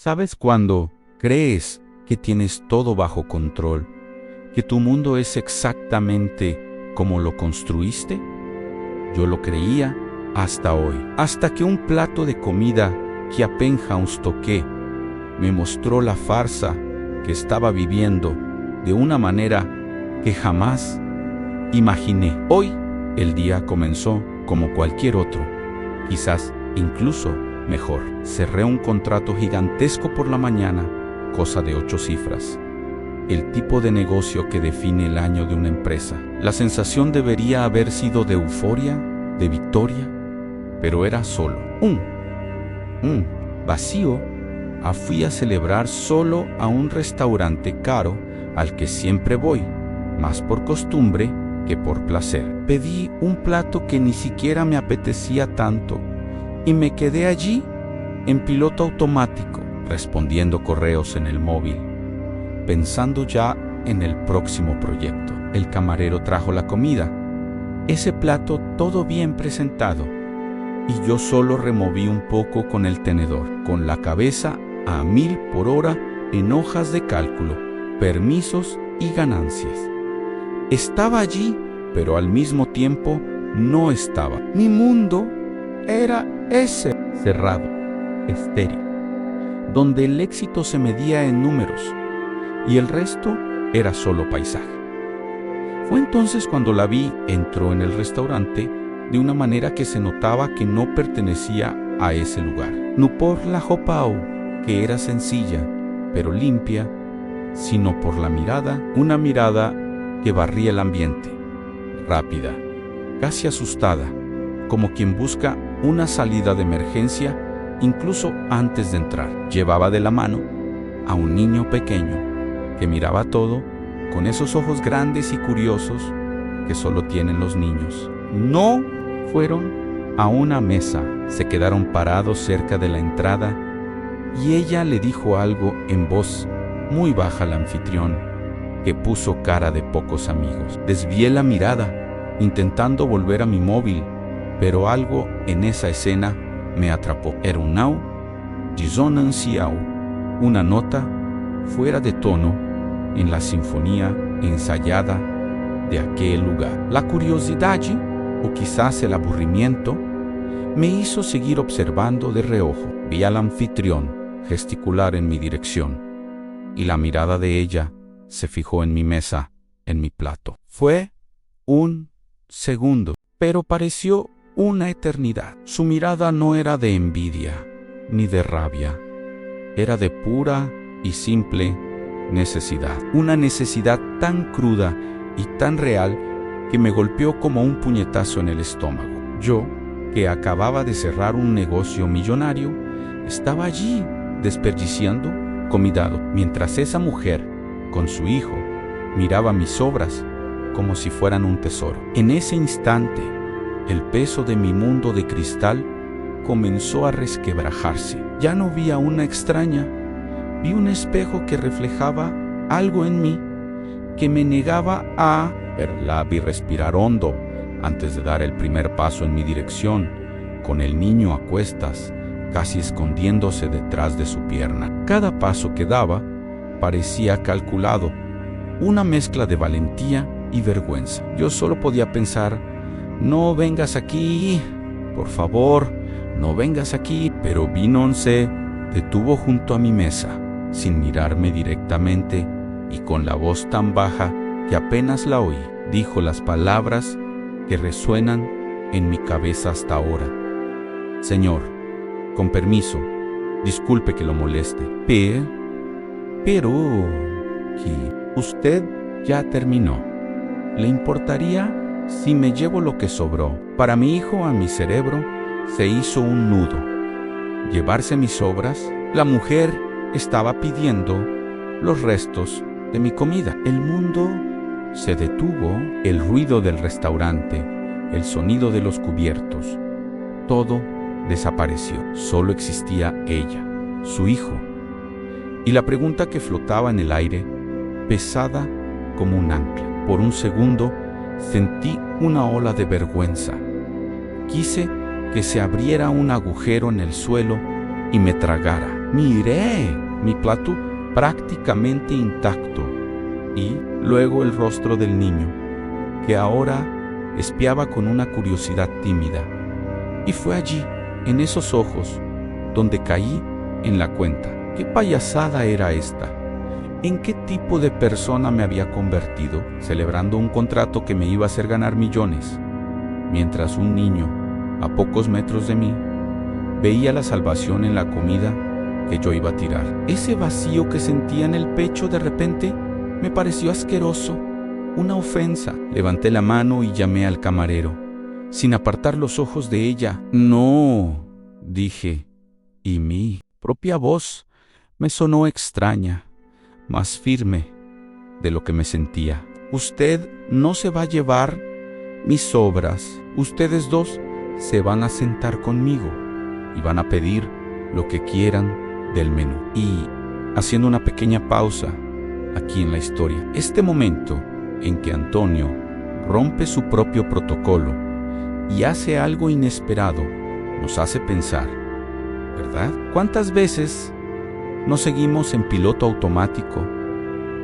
¿Sabes cuando crees que tienes todo bajo control, que tu mundo es exactamente como lo construiste? Yo lo creía hasta hoy, hasta que un plato de comida que apenas toqué me mostró la farsa que estaba viviendo de una manera que jamás imaginé. Hoy el día comenzó como cualquier otro, quizás incluso mejor. Cerré un contrato gigantesco por la mañana, cosa de 8 cifras. El tipo de negocio que define el año de una empresa. La sensación debería haber sido de euforia, de victoria, pero era solo un vacío. Fui a celebrar solo a un restaurante caro al que siempre voy, más por costumbre que por placer. Pedí un plato que ni siquiera me apetecía tanto y me quedé allí en piloto automático, respondiendo correos en el móvil, pensando ya en el próximo proyecto. El camarero trajo la comida, ese plato todo bien presentado, y yo solo removí un poco con el tenedor, con la cabeza a 1000 por hora en hojas de cálculo, permisos y ganancias. Estaba allí, pero al mismo tiempo no estaba. Mi mundo era ese, cerrado, estéril, donde el éxito se medía en números y el resto era solo paisaje. Fue entonces cuando la vi entró en el restaurante de una manera que se notaba que no pertenecía a ese lugar. No por la jopao, que era sencilla, pero limpia, sino por la mirada, una mirada que barría el ambiente, rápida, casi asustada, como quien busca una salida de emergencia incluso antes de entrar. Llevaba de la mano a un niño pequeño que miraba todo con esos ojos grandes y curiosos que solo tienen los niños. No fueron a una mesa, se quedaron parados cerca de la entrada y ella le dijo algo en voz muy baja al anfitrión, que puso cara de pocos amigos. Desvié la mirada, intentando volver a mi móvil, pero algo en esa escena me atrapó. Era un nao, disonanciao, una nota fuera de tono en la sinfonía ensayada de aquel lugar. La curiosidad, o quizás el aburrimiento, me hizo seguir observando de reojo. Vi al anfitrión gesticular en mi dirección, y la mirada de ella se fijó en mi mesa, en mi plato. Fue un segundo, pero pareció una eternidad. Su mirada no era de envidia, ni de rabia. Era de pura y simple necesidad. Una necesidad tan cruda y tan real que me golpeó como un puñetazo en el estómago. Yo, que acababa de cerrar un negocio millonario, estaba allí desperdiciando comida, mientras esa mujer, con su hijo, miraba mis obras como si fueran un tesoro. En ese instante, el peso de mi mundo de cristal comenzó a resquebrajarse. Ya no vi a una extraña, vi un espejo que reflejaba algo en mí que me negaba a verla. Vi respirar hondo antes de dar el primer paso en mi dirección, con el niño a cuestas, casi escondiéndose detrás de su pierna. Cada paso que daba parecía calculado, una mezcla de valentía y vergüenza. Yo solo podía pensar, no vengas aquí, por favor, no vengas aquí. Pero Vinon se detuvo junto a mi mesa, sin mirarme directamente y con la voz tan baja que apenas la oí. Dijo las palabras que resuenan en mi cabeza hasta ahora. Señor, con permiso, disculpe que lo moleste, pero que usted ya terminó. ¿Le importaría si me llevo lo que sobró? Para mi hijo, a mi cerebro, se hizo un nudo. ¿Llevarse mis obras? La mujer estaba pidiendo los restos de mi comida. El mundo se detuvo, el ruido del restaurante, el sonido de los cubiertos, todo desapareció. Solo existía ella, su hijo, y la pregunta que flotaba en el aire, pesada como un ancla. Por un segundo sentí una ola de vergüenza. Quise que se abriera un agujero en el suelo y me tragara. Miré mi plato prácticamente intacto y luego el rostro del niño, que ahora espiaba con una curiosidad tímida. Y fue allí, en esos ojos, donde caí en la cuenta. ¿Qué payasada era esta? ¿En qué tipo de persona me había convertido, celebrando un contrato que me iba a hacer ganar millones, mientras un niño, a pocos metros de mí, veía la salvación en la comida que yo iba a tirar? Ese vacío que sentía en el pecho de repente me pareció asqueroso, una ofensa. Levanté la mano y llamé al camarero, sin apartar los ojos de ella. No, dije, y mi propia voz me sonó extraña, más firme de lo que me sentía. Usted no se va a llevar mis sobras. Ustedes dos se van a sentar conmigo y van a pedir lo que quieran del menú. Y haciendo una pequeña pausa aquí en la historia, este momento en que Antonio rompe su propio protocolo y hace algo inesperado nos hace pensar, ¿verdad? ¿Cuántas veces nos seguimos en piloto automático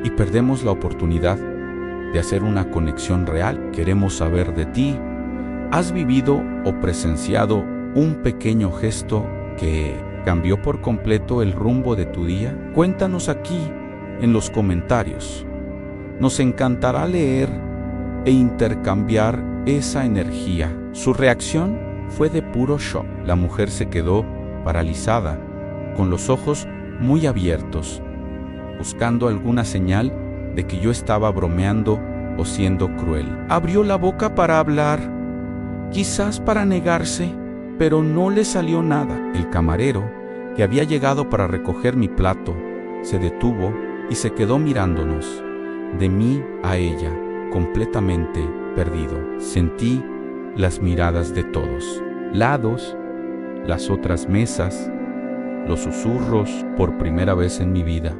y perdemos la oportunidad de hacer una conexión real? Queremos saber de ti. ¿Has vivido o presenciado un pequeño gesto que cambió por completo el rumbo de tu día? Cuéntanos aquí en los comentarios. Nos encantará leer e intercambiar esa energía. Su reacción fue de puro shock. La mujer se quedó paralizada, con los ojos muy abiertos, buscando alguna señal de que yo estaba bromeando o siendo cruel. Abrió la boca para hablar, quizás para negarse, pero no le salió nada. El camarero, que había llegado para recoger mi plato, se detuvo y se quedó mirándonos, de mí a ella, completamente perdido. Sentí las miradas de todos lados, las otras mesas, los susurros por primera vez en mi vida.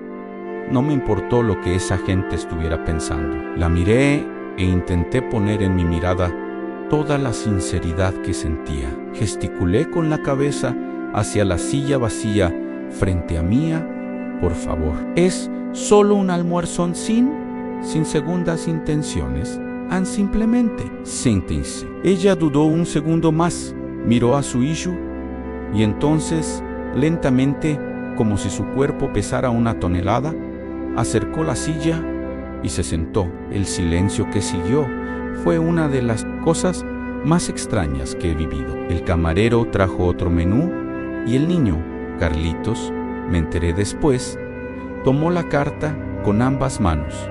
No me importó lo que esa gente estuviera pensando. La miré e intenté poner en mi mirada toda la sinceridad que sentía. Gesticulé con la cabeza hacia la silla vacía frente a mía. Por favor, es solo un almuerzo sin segundas intenciones. Simplemente, siéntense. Ella dudó un segundo más, miró a su hijo y entonces, lentamente, como si su cuerpo pesara 1 tonelada, acercó la silla y se sentó. El silencio que siguió fue una de las cosas más extrañas que he vivido. El camarero trajo otro menú y el niño, Carlitos, me enteré después, tomó la carta con ambas manos,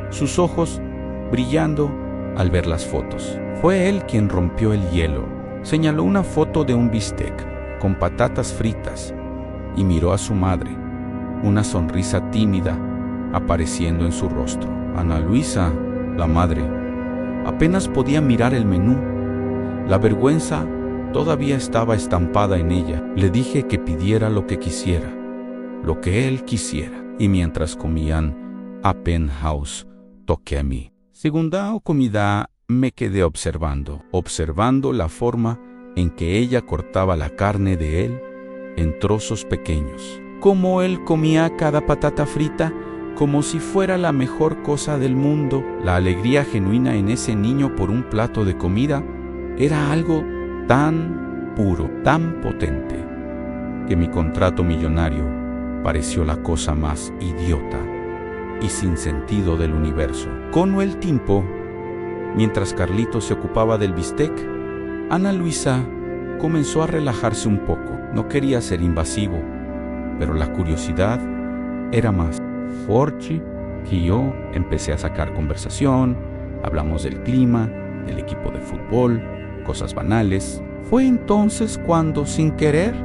sus ojos brillando al ver las fotos. Fue él quien rompió el hielo. Señaló una foto de un bistec con patatas fritas y miró a su madre, una sonrisa tímida apareciendo en su rostro. Ana Luisa, la madre, apenas podía mirar el menú. La vergüenza todavía estaba estampada en ella. Le dije que pidiera lo que quisiera, lo que él quisiera. Y mientras comían a penthouse, toqué a mí. Segunda comida, me quedé observando la forma en que ella cortaba la carne de él en trozos pequeños. Cómo él comía cada patata frita como si fuera la mejor cosa del mundo. La alegría genuina en ese niño por un plato de comida era algo tan puro, tan potente, que mi contrato millonario pareció la cosa más idiota y sin sentido del universo. Con el tiempo, mientras Carlitos se ocupaba del bistec, Ana Luisa comenzó a relajarse un poco. No quería ser invasivo, pero la curiosidad era más fuerte que yo. Empecé a sacar conversación, hablamos del clima, del equipo de fútbol, cosas banales. Fue entonces cuando, sin querer,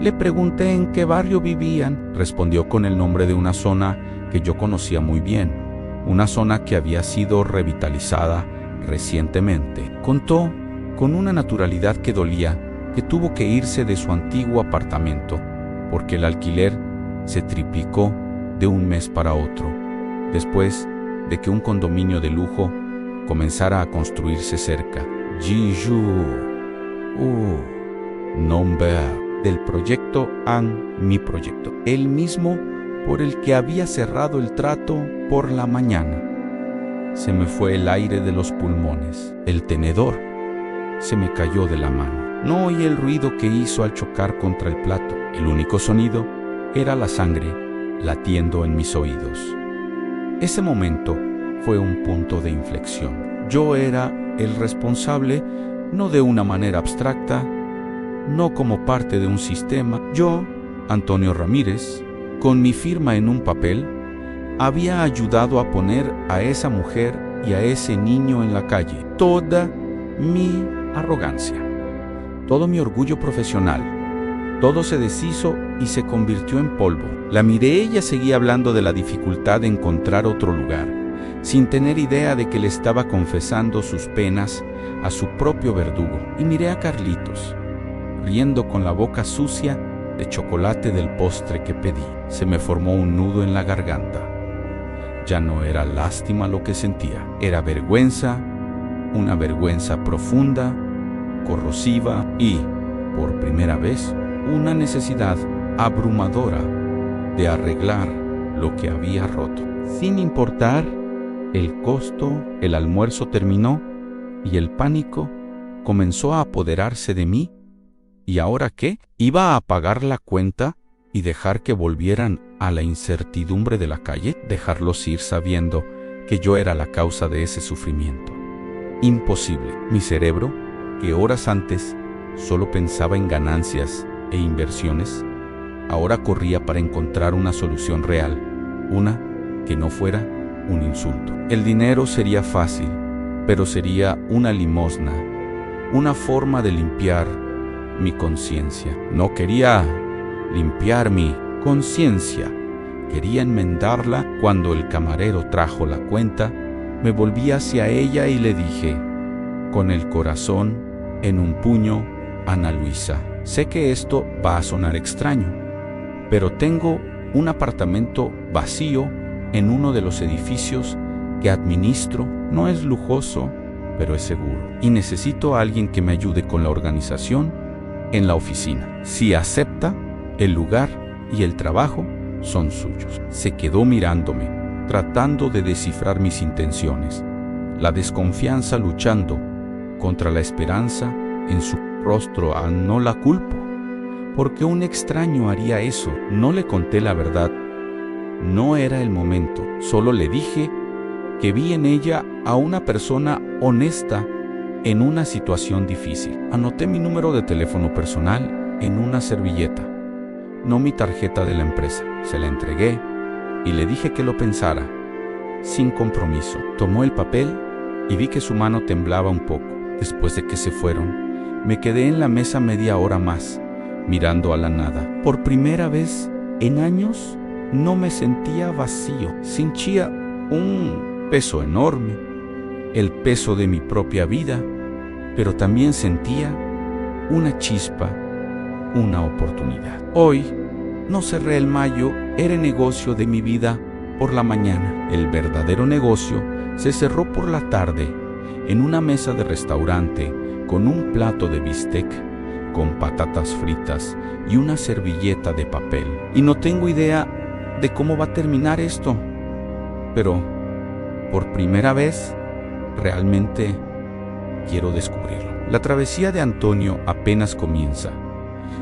le pregunté en qué barrio vivían. Respondió con el nombre de una zona que yo conocía muy bien, una zona que había sido revitalizada recientemente. Contó con una naturalidad que dolía que tuvo que irse de su antiguo apartamento porque el alquiler se triplicó de un mes para otro, después de que un condominio de lujo comenzara a construirse cerca. Jiju, nombre del proyecto An mi proyecto, el mismo por el que había cerrado el trato por la mañana. Se me fue el aire de los pulmones. El tenedor se me cayó de la mano. No oí el ruido que hizo al chocar contra el plato. El único sonido era la sangre latiendo en mis oídos. Ese momento fue un punto de inflexión. Yo era el responsable, no de una manera abstracta, no como parte de un sistema. Yo, Antonio Ramírez, con mi firma en un papel, había ayudado a poner a esa mujer y a ese niño en la calle. Toda mi arrogancia, todo mi orgullo profesional, todo se deshizo y se convirtió en polvo. La miré, ella seguía hablando de la dificultad de encontrar otro lugar, sin tener idea de que le estaba confesando sus penas a su propio verdugo. Y miré a Carlitos, riendo con la boca sucia de chocolate del postre que pedí. Se me formó un nudo en la garganta. Ya no era lástima lo que sentía, era vergüenza, una vergüenza profunda, corrosiva y, por primera vez, una necesidad abrumadora de arreglar lo que había roto. Sin importar el costo, el almuerzo terminó y el pánico comenzó a apoderarse de mí. ¿Y ahora qué? ¿Iba a pagar la cuenta y dejar que volvieran a la incertidumbre de la calle? ¿Dejarlos ir sabiendo que yo era la causa de ese sufrimiento? Imposible. Mi cerebro, que horas antes solo pensaba en ganancias e inversiones, ahora corría para encontrar una solución real, una que no fuera un insulto. El dinero sería fácil, pero sería una limosna, una forma de limpiar mi conciencia. No quería limpiar mi conciencia, quería enmendarla. Cuando el camarero trajo la cuenta, me volví hacia ella y le dije, con el corazón en un puño: Ana Luisa, sé que esto va a sonar extraño, pero tengo un apartamento vacío en uno de los edificios que administro. No es lujoso, pero es seguro. Y necesito a alguien que me ayude con la organización en la oficina. Si acepta, el lugar y el trabajo son suyos. Se quedó mirándome, tratando de descifrar mis intenciones. La desconfianza luchando contra la esperanza en su rostro. No la culpo, porque un extraño haría eso. No le conté la verdad. No era el momento. Solo le dije que vi en ella a una persona honesta en una situación difícil. Anoté mi número de teléfono personal en una servilleta, no mi tarjeta de la empresa. Se la entregué y le dije que lo pensara, sin compromiso. Tomó el papel y vi que su mano temblaba un poco. Después de que se fueron, me quedé en la mesa media hora más, mirando a la nada. Por primera vez en años no me sentía vacío. Sentía un peso enorme, el peso de mi propia vida, pero también sentía una chispa, una oportunidad. Hoy no cerré el mayo, era el negocio de mi vida por la mañana. El verdadero negocio se cerró por la tarde, en una mesa de restaurante, con un plato de bistec, con patatas fritas y una servilleta de papel. Y no tengo idea de cómo va a terminar esto, pero por primera vez realmente quiero descubrirlo. La travesía de Antonio apenas comienza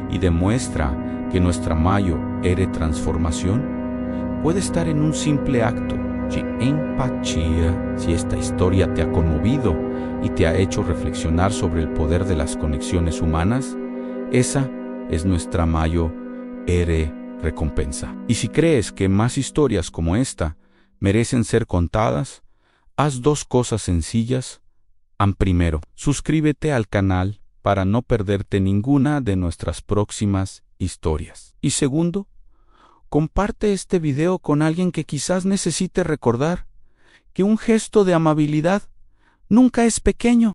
y demuestra que nuestra mayo ere transformación puede estar en un simple acto de empatía. Si esta historia te ha conmovido y te ha hecho reflexionar sobre el poder de las conexiones humanas, esa es nuestra mayo ere recompensa. Y si crees que más historias como esta merecen ser contadas, haz dos cosas sencillas. Primero, suscríbete al canal para no perderte ninguna de nuestras próximas historias. Y segundo, comparte este video con alguien que quizás necesite recordar que un gesto de amabilidad nunca es pequeño.